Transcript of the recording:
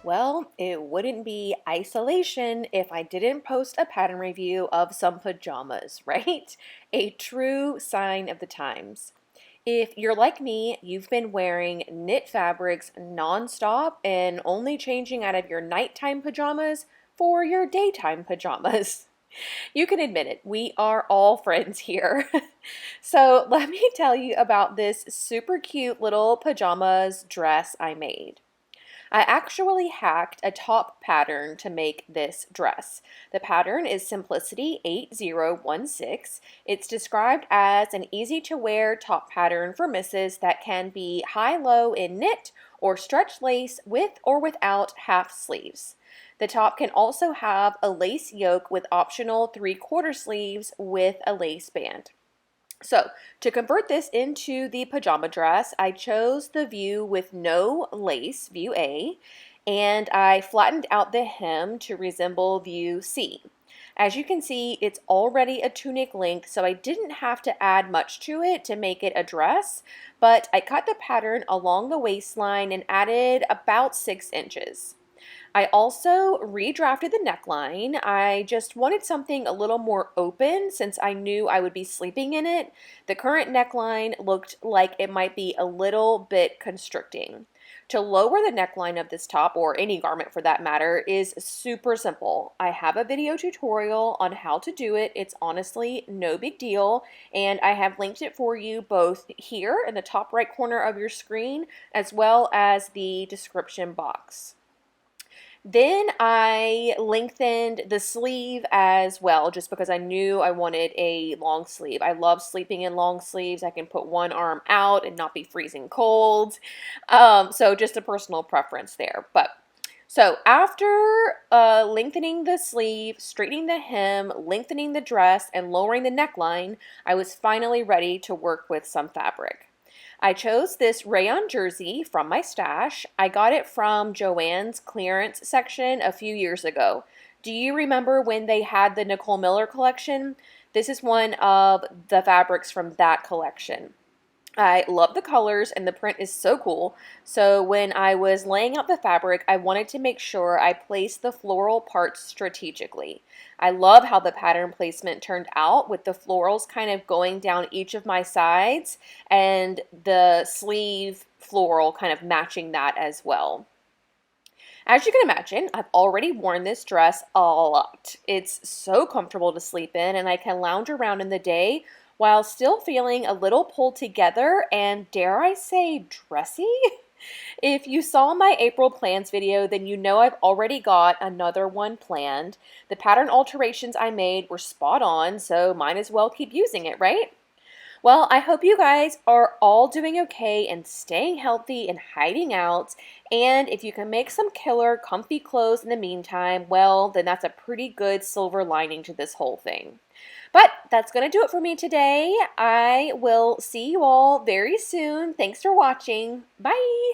Well, it wouldn't be isolation if I didn't post a pattern review of some pajamas, right? A true sign of the times. If you're like me, you've been wearing knit fabrics nonstop and only changing out of your nighttime pajamas for your daytime pajamas. You can admit it, we are all friends here. So let me tell you about this super cute little pajamas dress I made. I actually hacked a top pattern to make this dress. The pattern is Simplicity 8016. It's described as an easy to wear top pattern for misses that can be high-low in knit or stretch lace with or without half sleeves. The top can also have a lace yoke with optional 3/4 sleeves with a lace band. So, to convert this into the pajama dress, I chose the view with no lace, view A, and I flattened out the hem to resemble view C. As you can see, it's already a tunic length, so I didn't have to add much to it to make it a dress, but I cut the pattern along the waistline and added about 6 inches. I also redrafted the neckline. I just wanted something a little more open since I knew I would be sleeping in it. The current neckline looked like it might be a little bit constricting. To lower the neckline of this top, or any garment for that matter, is super simple. I have a video tutorial on how to do it. It's honestly no big deal, and I have linked it for you both here in the top right corner of your screen as well as the description box. Then I lengthened the sleeve as well, just because I knew I wanted a long sleeve. I love sleeping in long sleeves. I can put one arm out and not be freezing cold. So just a personal preference there. So after lengthening the sleeve, straightening the hem, lengthening the dress, and lowering the neckline, I was finally ready to work with some fabric. I chose this rayon jersey from my stash. I got it from Joann's clearance section a few years ago. Do you remember when they had the Nicole Miller collection? This is one of the fabrics from that collection. I love the colors and the print is so cool. So when I was laying out the fabric, I wanted to make sure I placed the floral parts strategically. I love how the pattern placement turned out with the florals kind of going down each of my sides and the sleeve floral kind of matching that as well. As you can imagine, I've already worn this dress a lot. It's so comfortable to sleep in, and I can lounge around in the day while still feeling a little pulled together and, dare I say, dressy? If you saw my April plans video, then you know I've already got another one planned. The pattern alterations I made were spot on, so might as well keep using it, right? Well, I hope you guys are all doing okay and staying healthy and hiding out. And if you can make some killer comfy clothes in the meantime, well, then that's a pretty good silver lining to this whole thing. But that's going to do it for me today. I will see you all very soon. Thanks for watching. Bye!